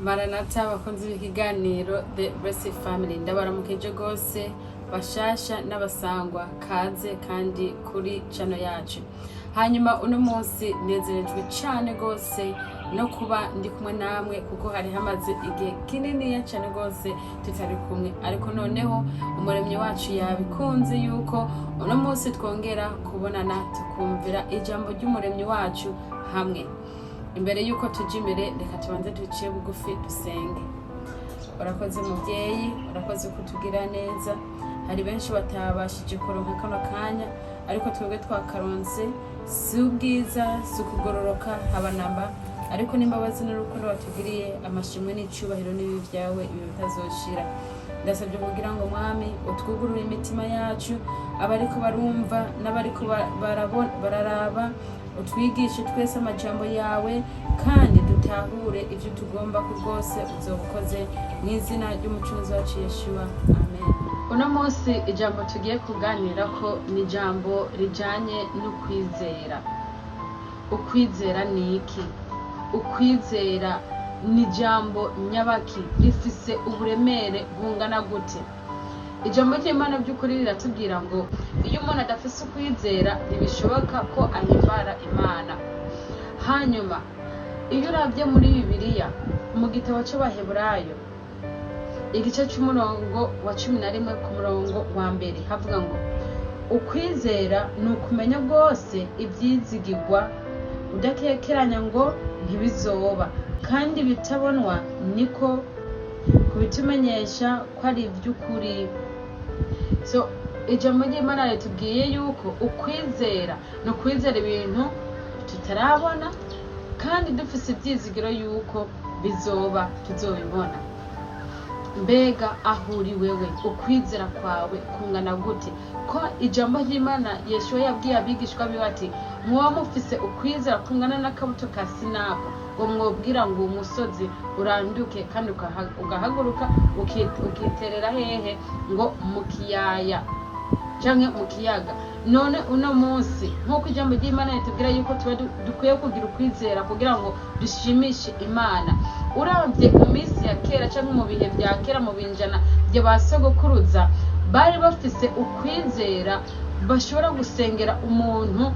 Maranatha abakunzi b'ikiganiro The Blessed Family ndabaramukeje gose bashasha n'abasangwa kaze kandi kuri channel yacu. Hanyuma uno munsi nezerejwe cyane gose no kuba ndi kumwe namwe kuko hari hamaze igihe kinini cyane gose tutari kumwe, ariko noneho umuremyi wacu yabikunze yuko uno munsi twongera kubonana tukumvira ijambo ry'umuremyi wacu hamwe. Imbere yuko tujya imbere reka tubanze duciye bugufi dusenge. Urakoze mubyeyi, urakoze kutugira neza. Hari benshi batabashije kuronka kano kanya, ariko twebwe twakaronse si ubwiza si ukugororoka habanamba, ariko n'imbabazi n'urukundo watugiriye, amashimwe n'icubahiro n'ibi byawe ibi bitazoshira. Ndasabye kugira ngo mwami utwugurure imitima yacu, abariko barumva n'abariko bararaba, utwigishe twese amajambo yawe kandi dutahure ivyo tugomba rwose uzobukoze mu izina ry'umucunguzi wacu Yeshua, amen. Uno munsi ijambo tugiye kuganira ko ni ijambo rijanye n'ukwizera. Ukwizera ni iki? Ukwizera ni ijambo nyabaki, rifise uburemere bungana gute? Ijambo ry'Imana by'ukuri riratubwira ngo iyo umuntu adafise ukwizera ntibishoboka ko ahimbara Imana. Hanyuma iyo uravye muri Bibiliya mu gitabo c'Abaheburayo igice c'umurongo wa 11 ku murongo wa mbere havuga ngo ukwizera ni ukumenya rwose ivyizigirwa, udakekeranya ngo ntibizoba, kandi bitabonwa niko kubitumenyesha ko ari ivy'ukuri. So ijambo ry'Imana ritubwiye yuko ukwizera no kwizera ibintu tutarabona kandi dufise ivyizigiro yuko bizoba tuzobibona. Mbega ahuri wewe ukwizera kwawe kungana gute? Ko ijambo ry'Imana Yeshua yabwiye abigishwa biwe ati muba mufise ukwizera kungana n'akabuto ka sinapu, ngo mwobwira ngo umusozi uranduke kandi ugahaguruka ukiterera hehe ngo mu kiyaya canke mu kiyaga. None uno munsi nk'uko ijambo ry'Imana ritubwira yuko dukwiye kugira ukwizera kugira ngo dushimishe Imana. Uravye mu minsi ya kera canke mu bihe vya kera mu binjana bya basogokuruza bari bafise ukwizera, bashobora gusengera umuntu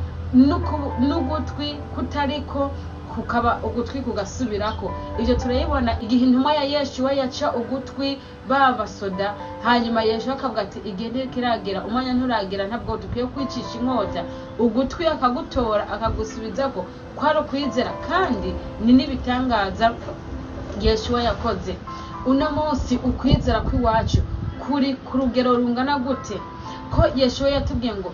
n'ugutwi kutariko kukaba ugutwi kugasubirako. Ivyo turayibona igihe intumwa ya Yeshua yaca ugutwi babasoda, hanyuma Yeshua akavuga ati igende kiragera umwanya nturagera ntabwo dukwiye kwicisha inkota, ugutwi akagutora akagusubizako. Kwari ukwizera kandi ni n'ibitangaza Yeshua yakoze. Uno munsi ukwizera kw'iwacu kuri ku rugero rungana gute? Ko Yeshua yatubwiye ngo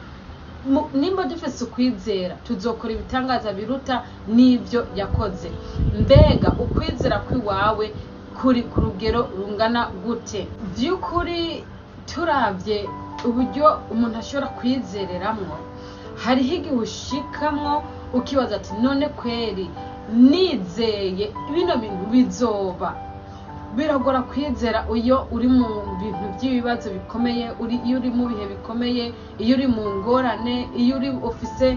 nimba dufise ukwizera tuzokora ibitangaza biruta n'ivyo yakoze. Mbega ukwizera kw'iwawe kuri ku rugero rungana gute? Vy'ukuri turavye uburyo umuntu ashobora kwizereramwo, hariho igihe ushikamwo ukibaza ati none kweri nizeye bino bintu bizoba. Biragora kwizera iyo uri mu bintu by'ibibazo bikomeye, iyo uri mu bihe bikomeye, iyo uri mu ngorane, iyo uri ufise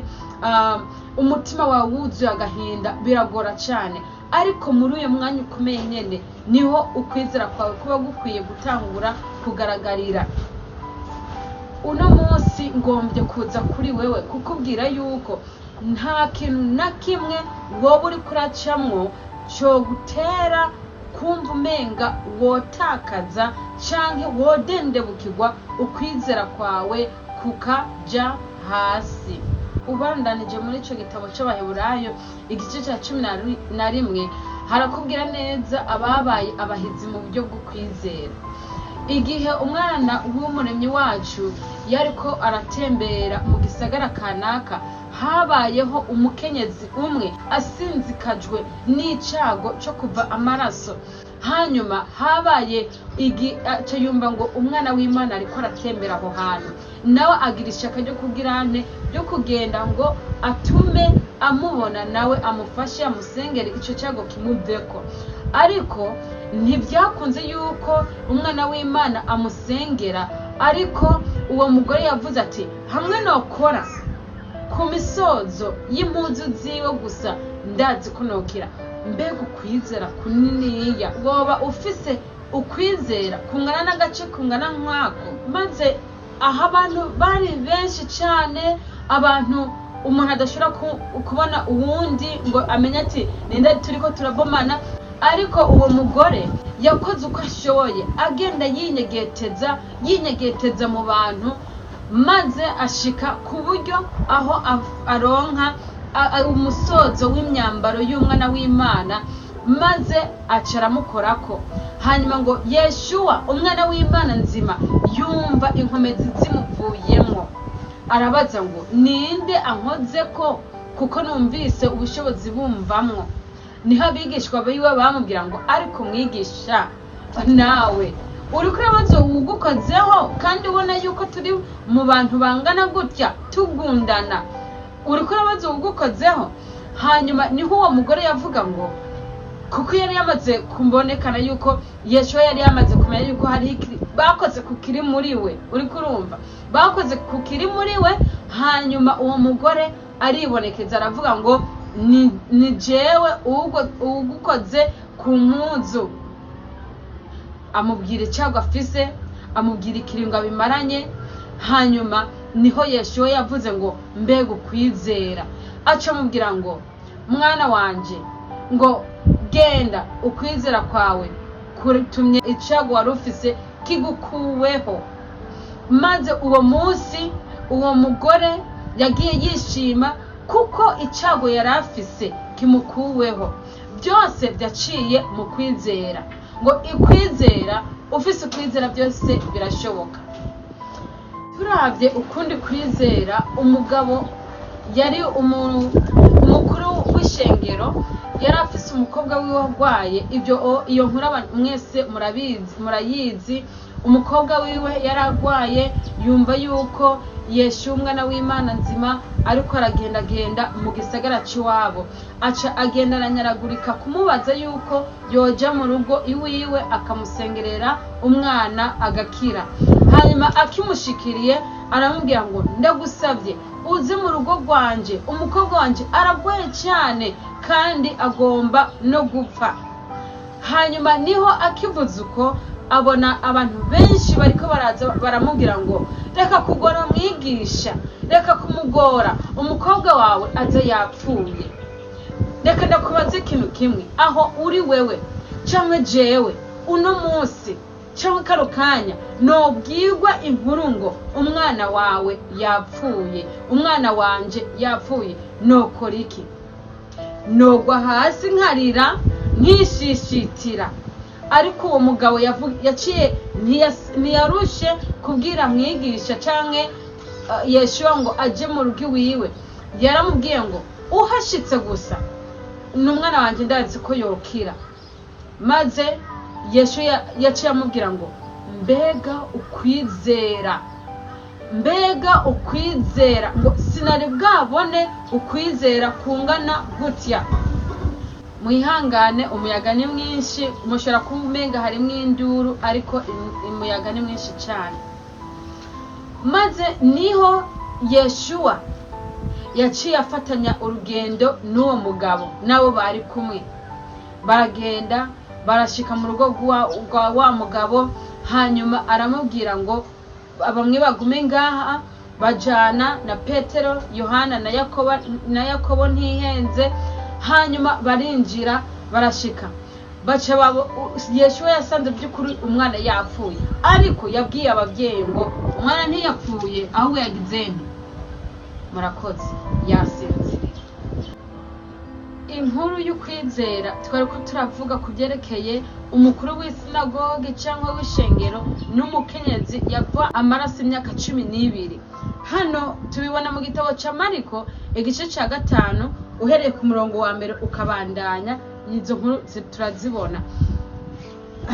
umutima wawe wuzuye agahinda, biragora cyane. Ariko muri uyo mwanya ukomeye nyene niho ukwizera kwawe kuba gukwiye gutangura kugaragarira. Uno munsi ngombye kuza kuri wewe kukubwira yuko nta kintu na kimwe wowe uri kuracamwo cyo gutera kumva umenga wotakaza canke wodendebukirwa ukwizera kwawe kukaja hasi. Ubandanije muri ico gitabo c'Abaheburayo igice ca 11 harakubwira neza ababaye abahizi mu buryo bwo kwizera. Igihe umwana w'umuremyi wacu yariko aratembera mu gisagara kanaka, habayeho umukenyezi umwe asinzikajwe n'icago cyo kuva amaraso. Hanyuma habaye aca yumva ngo umwana w'Imana ariko aratembera aho hantu, nawe agira ishaka ryo kugira ante ryo kugenda ngo atume amubona nawe amufashe amusengere ico cago kimuveko. Ariko ntibyakunze yuko umwana w'Imana amusengera, ariko uwo mugore yavuze ati hamwe nokora ku misozo y'impuzu ziwe gusa ndazi ko nokira. mbega ukwizera kuniniya woba ufise ukwizera kungana n'agace kungana nk'ako maze aho abantu bari benshi cyane abantu umuntu adashobora kubona uwundi ngo amenye ati ninde turiko turabomana ariko uwo mugore yakoze uko ashoboye agenda yinyegeteza mu bantu maze ashika ku buryo aho aronka umusozo w'imyambaro y'umwana w'Imana maze acaramukorako hanyuma ngo Yeshuwa umwana w'Imana nzima yumva inkomezi zimuvuyemo arabaza ngo ninde ankoze ko kuko numvise ubushobozi bumvamwo niho abigishwa biwe bamubwira ngo ariko mwigisha nawe uri kurabaza ugukozeho kandi ubona yuko turi mu bantu bangana gutya tugundana uri kurabaza ugukozeho hanyuma niho uwo mugore yavuga ngo kuko yari yamaze kumbonekana yuko Yeshuwa yari yamaze kumenya yuko hari bakoze kukiri muri we uri kurumva bakoze kukiri muri we hanyuma uwo mugore aribonekeza aravuga ngo ni jewe ugukoze ku mpuzu amubwira icyago afise amubwira ikiringo bimaranye hanyuma niho Yeshuwa yavuze ngo mbega ukwizera aca amubwira ngo mwana wanje ngo genda ukwizera kwawe kutumye icyago wari ufise kigukuweho maze uwo munsi uwo mugore yagiye yishima kuko icyago yari afise kimukuweho byose byaciye mu kwizera ngo ikwizera ufise ukwizera byose birashoboka turavye ukundi kwizera umugabo yari umukuru w'ishengero yari afise umukobwa wiwe warwaye iyo nkuru abantu mwese murayizi umukobwa wiwe yaragwaye yumva yuko Yeshuwa umwana w'Imana nzima ariko aragendagenda mu gisagara cy'iwabo aca agenda aranyaragurika kumubaza yuko yoja mu rugo iwiwe akamusengerera umwana agakira hanyuma akimushikiriye aramubwira ngo ndagusabye uze mu rugo rwanje umukobwa wanje aragwaye cyane kandi agomba no gupfa hanyuma niho akivuze uko abona abantu benshi bariko baraza baramubwira ngo reka kugora mwigisha reka kumugora umukobwa wawe aze yapfuye reka ndakubaza ikintu kimwe aho uri wewe cyangwa jewe uno munsi cyangwa karo kanya nobwirwa inkuru ngo umwana wawe yapfuye umwana wanje yapfuye nokora iki nogwa hasi nkarira nkishishitira ariko uwo mugabo yaciye ntiyarushe kubwira mwigisha canke Yeshuwa ngo aje mu rugo iwiwe yaramubwiye ngo uhashitse gusa n'umwana wanje ndazi ko yokira maze Yeshuwa yaciye amubwira ngo mbega ukwizera ngo sinari bwabone ukwizera kungana gutya mwihangane umuyaga ni mwinshi mushobora kumenga harimo induru ariko umuyaga ni mwinshi cyane maze niho Yeshuwa yaciye afatanya urugendo n'uwo mugabo nabo bari kumwe baragenda barashika mu rugo rwa wa mugabo hanyuma aramubwira ngo bamwe bagume ngaha bajana na Petero Yohana na Yakobo ntihenze hanyuma barinjira barashika baca Yeshuwa yasanze by'ukuri umwana yapfuye ariko yabwiye ababyeyi ngo umwana ntiyapfuye ahubwo yagize nti murakoze yasinziriye inkuru y'ukwizera twari ko turavuga kubyerekeye umukuru w'isinagoge cyangwa w'ishengero n'umukenyezi yava amaraso imyaka 12 hano tubibona mu gitabo cya Mariko igice cya 5 uhereye ku murongo wa mbere ukabandanya izo nkuru turazibona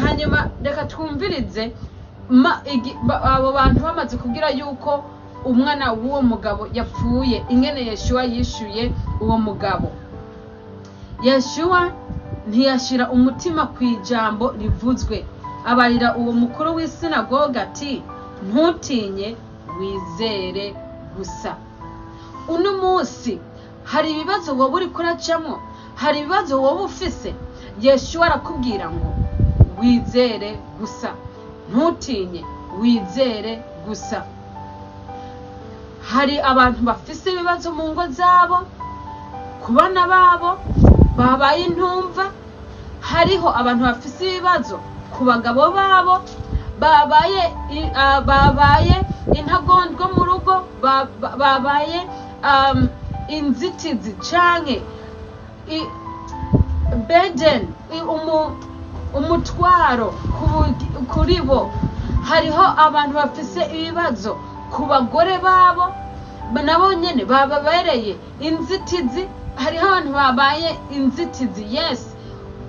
hanyuma reka twumvirize abo bantu bamaze kugira yuko umwana w'uwo mugabo yapfuye ingene Yeshuwa yishuye uwo mugabo Yeshuwa ntiyashira umutima ku ijambo rivuzwe abarira uwo mukuru w'isinagoga ati ntutinye wizere gusa uno munsi hari ibibazo wowe uri kuracamo hari ibibazo wowe ufise, Yesu arakubwira ngo wizere gusa, ntutinye, wizere gusa. Hari abantu bafise ibibazo mu ngo zabo, ku bana babo babaye intumva. Hariho abantu bafise ibibazo ku bagabo babo babaye intagondwa mu rugo, babaye inzitizi canke burden, umutwaro kuri bo. Hariho abantu bafise ibibazo ku bagore babo, nabo nyene bababereye inzitizi. Hariho abantu babaye inzitizi, yes,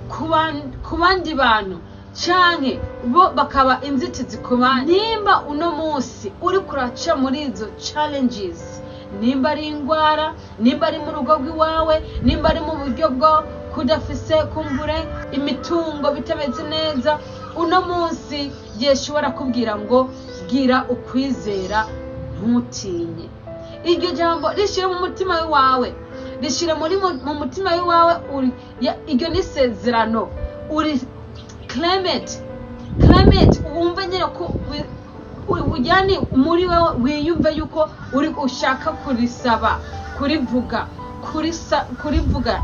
ku bandi bantu canke bo bakaba inzitizi ku bandi. Nimba uno munsi uri kuraca muri izo challenges, nimba ari ingwara, nimba ari mu rugo rw'iwawe, nimba ari mu buryo bwo kudafise kumbure imitungo bitameze neza, uno munsi Yesu arakubwira ngo gira ukwizera, ntutinye. Iryo jambo rishire mu mutima wawe, rishire mu mutima wawe. Iryo ni sezerano, uri claim it, wumve nyine ko yani muri wewe wiyumve yuko uri ushaka kurisaba, kurivuga,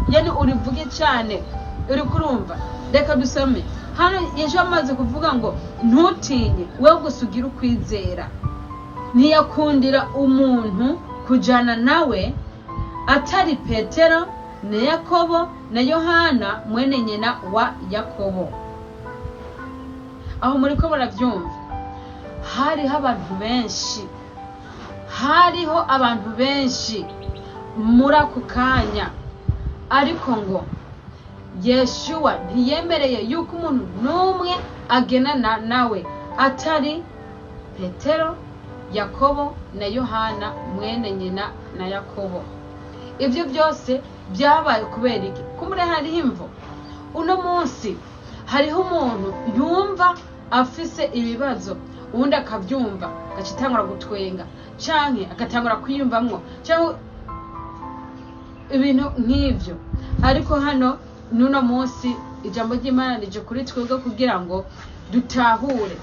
yani urivuge cyane, uri kurumva. Reka dusome hano. Yesu amaze kuvuga ngo ntutinye, wewe gusa ugira ukwizera. Ntiyakundira umuntu kujana nawe atari Petero na Yakobo na Yohana mwene nyina wa Yakobo. Aho muri ko baravyumva, hariho abantu benshi muri ako kanya, ariko ngo Yeshua ntiyemereye yuko umuntu n'umwe agenana nawe atari Petero, Yakobo na Yohana mwene nyina na Yakobo. Ibyo byose byabaye kubera iki? Kumure hariho imvo. Uno munsi hariho umuntu yumva afise ibibazo, ubundi akabyumva agacitangura gutwenga canke agatangura kwiyumvamwo cyangwa ibintu nk'ivyo. Ariko hano nuno munsi ijambo ry'Imana rije kuri twebwe kugira ngo dutahure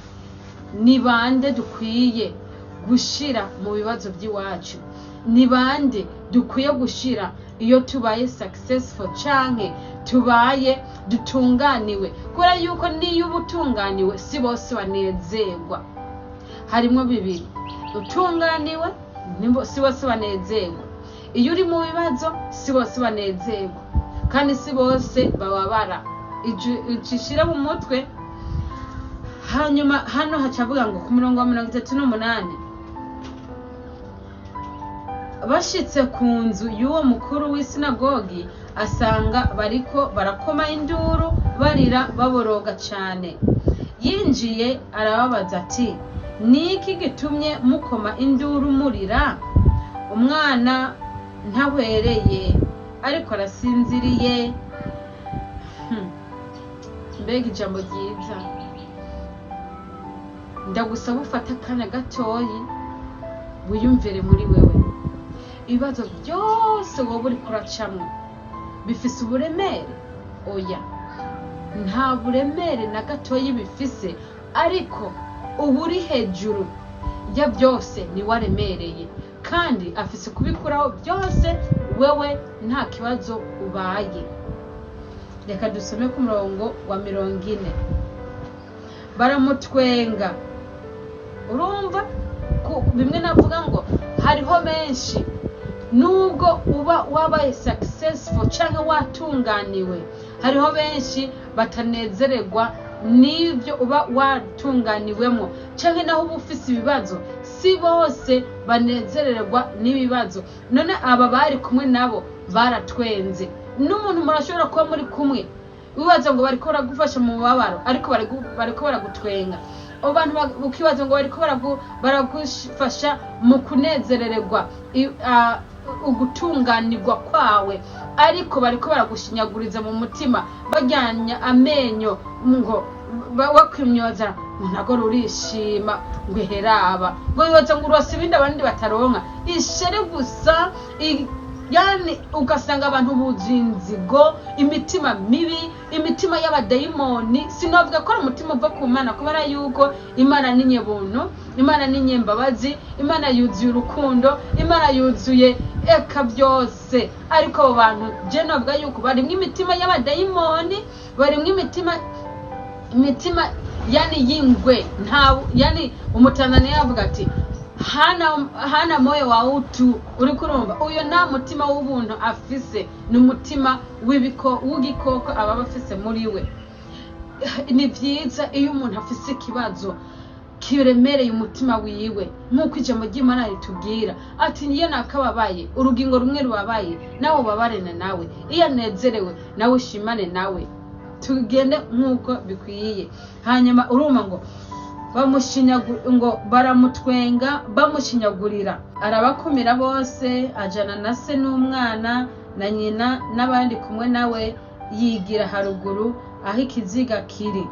ni bande dukwiye gushira mu bibazo by'iwacu, ni bande dukwiye gushira iyo tubaye successful canke tubaye dutunganiwe. Kubera yuko niyo ubutunganiwe si bose banezerwa, harimo bibiri: utunganiwe si bose banezerwa, iyo uri mu bibazo si bose banezerwa, kandi si bose bababara. Icishira mu mutwe. Hanyuma hano hacavuga ngo ku murongo wa 38, bashitse ku nzu y'uwo mukuru w'isinagogi asanga bariko barakoma induru barira baboroga cyane. Yinjiye arababaza ati, niki gitumye mukoma induru murira? Umwana ntahwereye ariko arasinziriye. Mbega ijambo ryiza. Ndagusaba ufata akanya gatoyi wiyumvire muri wewe. Ibibazo byose wowe uri kuracamwe bifise uburemere? Oya, nta buremere na gatoyi bifise, ariko uburi hejuru ya byose ni waremereye, kandi afise kubikuraho byose wewe nta kibazo ubaye. Reka dusome ku murongo wa 40. Baramutwenga. Urumva bimwe navuga ngo hariho benshi, nubwo uba wabaye successful canke watunganiwe, hariho benshi batanezererwa n'ibyo uba watunganiwemo, canke naho uba ufise ibibazo si bose banezererwa n'ibibazo. None aba bari kumwe nabo baratwenze. N'umuntu murashobora kuba muri kumwe wibaza ngo bariko baragufasha mu mubabaro, ariko bariko baragutwenga. Abantu ukibaza ngo bariko baragufasha mu kunezerererwa ugutunganirwa kwawe, ariko bariko baragushinyaguriza mu mutima, bajyanya amenyo ngo wakwimyoza ntago rurishima ngo heraba, ngo wibaza ngo urose ibindi abandi bataronka. Ishere gusa yani ugasanga abantu buzinzigo, imitima mibi, imitima y'abadayimoni. Sinovuga ko ari umutima uva ku Mana, kubera yuko Imana ni nyebuntu, Imana ni nyembabazi, Imana yuzuye urukundo, Imana yuzuye eka byose. Ariko abo bantu je novuga yuko barimwe imitima y'abadayimoni, barimwe imitima yani yingwe. Yani umutanzania yavuga ati hana moyo wa utu. Uri kurumva uyo nta mutima w'ubuntu afise, ni umutima w'igikoko aba afise muri we. Ni vyiza iyo umuntu afise ikibazo kiremereye umutima wiwe, nk'uko ijambo ry'Imana ritubwira ati niyo nakababaye, urugingo rumwe rubabaye nawe ubabarene nawe, iyo anezerewe nawe ushimane nawe, tugende nk'uko bikwiye. Hanyuma uruma ngo ngo baramutwenga bamushinyagurira, arabakumira bose, ajana na se n'umwana na nyina n'abandi kumwe nawe, yigira haruguru aho ikiziga kiri,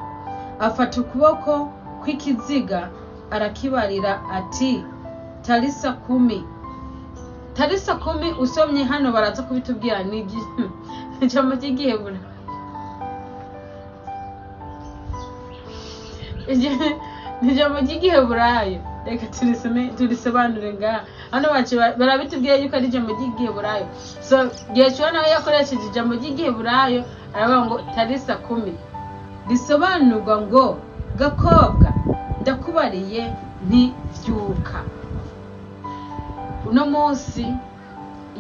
afata ukuboko kw'ikiziga arakibarira ati tarisa kumi. Tarisa kumi usomye hano baraza kubitubwira ni ijambo ry'igihebura. Ijambo ry'igiheburayo reka turisobanure ngaha. Hano barabitubwiye yuko ari ijambo ry'igiheburayo. So Yeshua nawe yakoresheje ijambo ry'igiheburayo, aravuga ngo tarisa kumi, risobanurwa ngo gakobwa ndakubariye ntivyuka. Uno munsi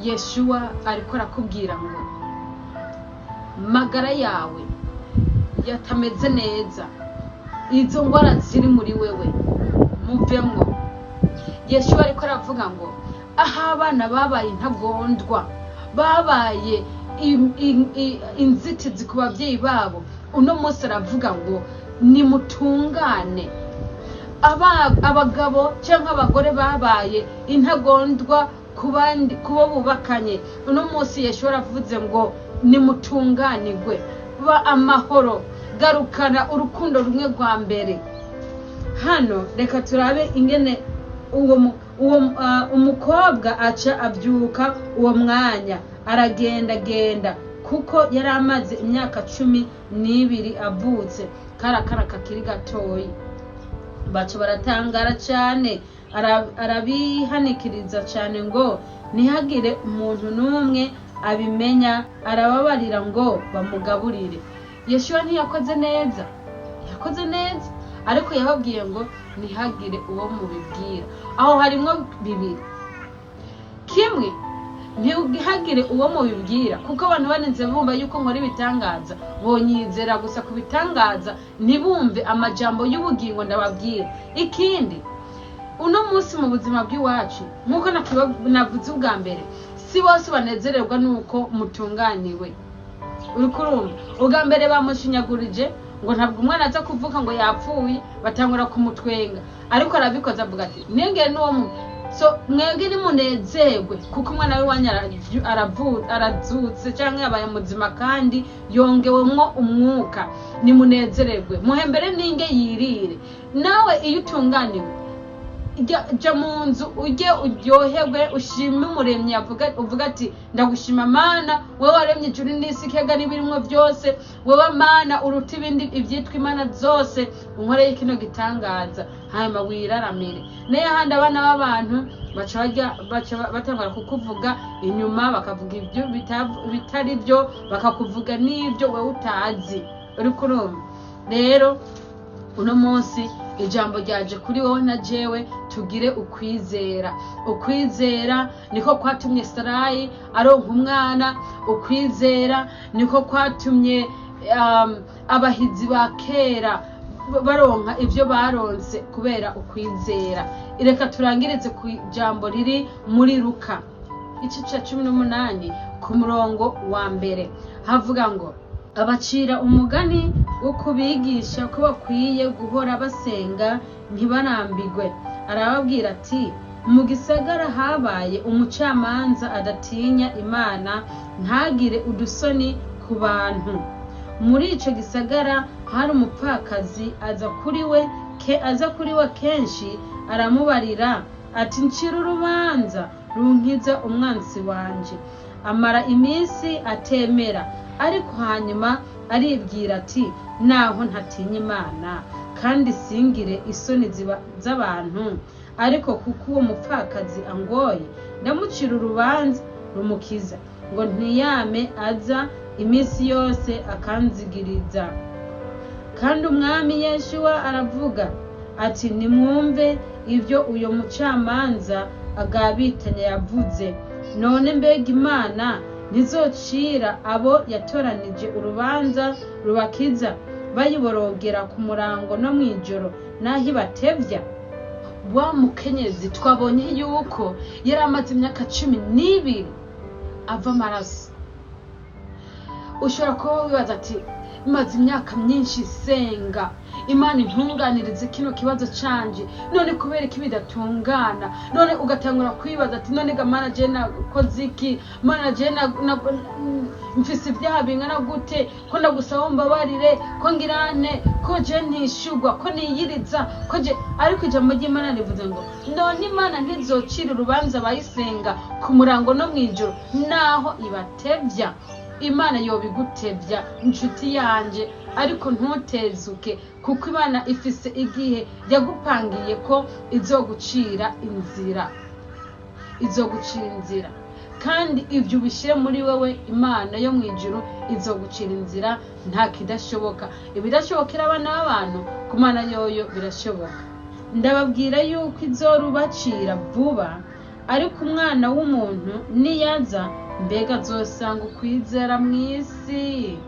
Yeshua ariko arakubwira ngo magara yawe yatameze neza, izo ngwara ziri muri wewe muvemwo. Yeshua ariko aravuga ngo aha abana babaye intagondwa, babaye inzitizi ku bavyeyi babo, uno munsi aravuga ngo nimutungane. Abagabo cyangwa abagore babaye intagondwa kubo bubakanye, uno munsi Yeshua aravuze ngo nimutunganirwe, ba amahoro, garukana urukundo rumwe rwa mbere. Hano reka turabe ingene umukobwa aca abyuka uwo mwanya aragenda kuko yari amaze imyaka 12 avutse, karakara kakiri gatoyi. Baca baratangara cyane, arabihanikiriza cyane ngo ntihagire umuntu n'umwe abimenya, arababarira ngo bamugaburire. Yeshua ntiyakoze neza, yakoze neza, ariko yababwiye ngo ntihagire uwo mubibwira. Aho harimo bibiri. Kimwe, ntihagire uwo mubibwira kuko abantu banenze bumva yuko nkora ibitangaza, bonyizera gusa ku bitangaza, ntibumve amajambo y'ubugingo ndababwira. Ikindi, uno munsi mu buzima bw'iwacu nk'uko navuze ubwa mbere, si bose banezererwa nuko mutunganiwe. Uri kurumva ubwa mbere bamushinyagurije ngo ntabwo umwana aza kuvuka ngo yapfuye, batangura kumutwenga, ariko arabikoza avuga ati nengere n'uwo so mwebwe nimunezerwe kuko umwana we wanyu arazutse cyangwa yabaye muzima kandi yongewemwo umwuka. Nimunezererwe, muhembere ninge yirire. Nawe iyo utunganiwe jya mu nzu ujye uryoherwe, ushime umuremyi, uvuga ati ndagushima Mana, wewe waremye ijuru n'isi ikiyaga n'ibirimo byose, wewe Mana uruta ibindi ibyitwa imana zose, unkoreye kino gitangaza. Hanyuma wiraramire. Naye handi abana b'abantu baca batangara kukuvuga inyuma, bakavuga ibyo bitari byo, bakakuvuga n'ibyo wewe utazi. Uri kurumva rero uno munsi ijambo ryaje kuri wowe na jewe, tugire ukwizera. Ukwizera niko kwatumye Sarayi aronka umwana, ukwizera niko kwatumye abahizi ba kera baronka ibyo baronse kubera ukwizera. Ireka turangirize ku jambo riri muri Luka igice cya 18 ku murongo wa mbere, havuga ngo abacira umugani wo kubigisha ko bakwiye guhora basenga ntibarambigwe. Arababwira ati mu gisagara habaye umucamanza adatinya Imana, ntagire udusoni ku bantu. Muri ico gisagara hari umupfakazi aza kuri we kenshi, aramubarira ati ncira urubanza runkiza umwansi wanje. amara iminsi atemera, ariko hanyuma aribwira ati naho ntatinya Imana kandi singire isoni z'abantu, ariko kuko uwo mupfakazi angoye ndamucira urubanza rumukiza, ngo ntiyame aza iminsi yose akanzigiriza. Kandi umwami Yeshuwa aravuga ati nimwumve ibyo uyo mucamanza agabitanya yavuze. None mbega Imana ntizocira abo yatoranije urubanza rubakiza bayiborogera ku murango no mw'ijoro naho ibatevya? Wa mukenyezi twabonye yuko yari amaze imyaka 12 ava amaraso. Ushobora kuba wibaza ati maze imyaka myinshi senga Imana intunganirize kino kibazo canje, none kubera iki bidatungana? None ugatangura kwibaza ati none ga Mana je nakoze iki? Mana je mfise ibyaha bingana gute? Ko ndagusaba mbabarire, ko ngirane, ko je ntishugwa, ko niyiriza, ko je. Ariko ijambo ry'Imana rivuze ngo none Imana ntizocira urubanza bayisenga ku murango no mw'ijoro naho ibatevya. Imana yobigutevya inshuti yanje, ariko ntutezuke, kuko Imana ifise igihe yagupangiye ko izogucira inzira, kandi ibyo ubishire muri wewe. Imana yo mw'ijuru izogucira inzira, nta kidashoboka. Ibidashobokera abana b'abantu ku Mana yoyo birashoboka. Ndababwira yuko izorubacira vuba, ariko umwana w'umuntu niyaza mbega azosanga ukwizera mw'isi?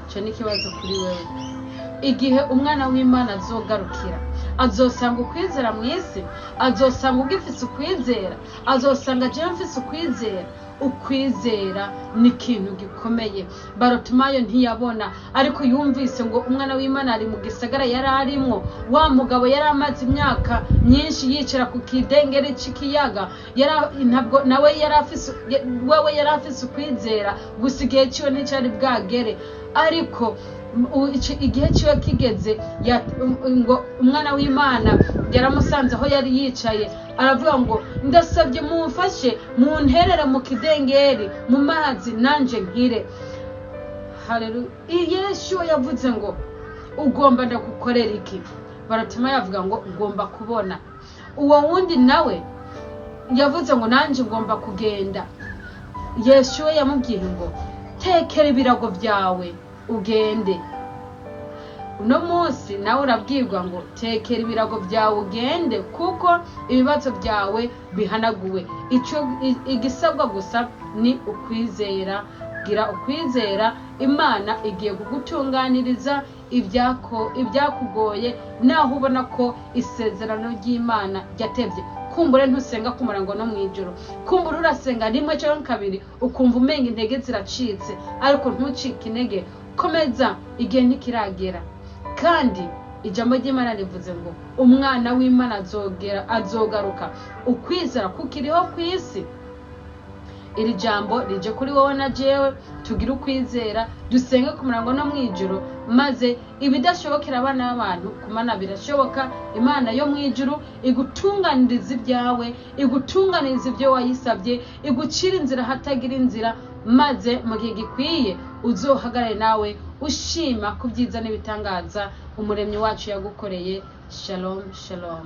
Ico ni ikibazo kuri wewe. Igihe umwana w'Imana azogarukira, azosanga ukwizera mw'isi? Azosanga ugifise ukwizera? Azosanga je mfise ukwizera? Ukwizera ni ikintu gikomeye. Barotimayo ntiyabona, ariko yumvise ngo umwana w'Imana ari mu gisagara yari arimwo. Wa mugabo yari amaze imyaka myinshi yicara ku kidengeri c'ikiyaga, ntabwo nawe yari afise ukwizera, gusa igihe ciwe nticari bwagere. Ariko igihe ciwe kigeze, ngo umwana w'Imana yaramusanze aho yari yicaye, aravuga ngo ndasabye mumfashe munterere mu kidengeri mu mazi nanje nkire. Haleluya. Yesu yavuze ngo ugomba ndagukorera iki? Baratuma yavuga ngo ugomba kubona. Uwo wundi nawe yavuze ngo nanje ngomba kugenda. Yesu yamubwiye ngo tekera ibirago byawe ugende. Uno munsi nawe urabwirwa ngo tekera ibirago byawe ugende, kuko ibibazo byawe bihanaguwe. Igisabwa gusa ni ukwizera. Gira ukwizera, Imana igiye kugutunganiriza ibyakugoye, naho ubona ko isezerano ry'Imana ryatevye. Kumbure ntusenga ku murango no mw'ijoro, kumbure urasenga rimwe cyangwa kabiri ukumva umenga intege ziracitse, ariko ntucike intege, komeza, igihe ntikiragera. Kandi ijambo ry'Imana rivuze ngo umwana w'Imana azogaruka. Ukwizera kukiriho kw'isi. Iri jambo rije kuri wowe na jewe, tugira ukwizera, dusenge ku murango no mw'ijoro, maze ibidashobokera abana b'abantu ku Mana birashoboka. Imana yo mw'ijuru igutunganiriza ibyawe, igutunganiriza ibyo wayisabye, igucira inzira hatagira inzira, maze mu gihe gikwiye uzohagarare nawe ushima ku byiza n'ibitangaza Umuremyi wacu yagukoreye. Shalom, shalom.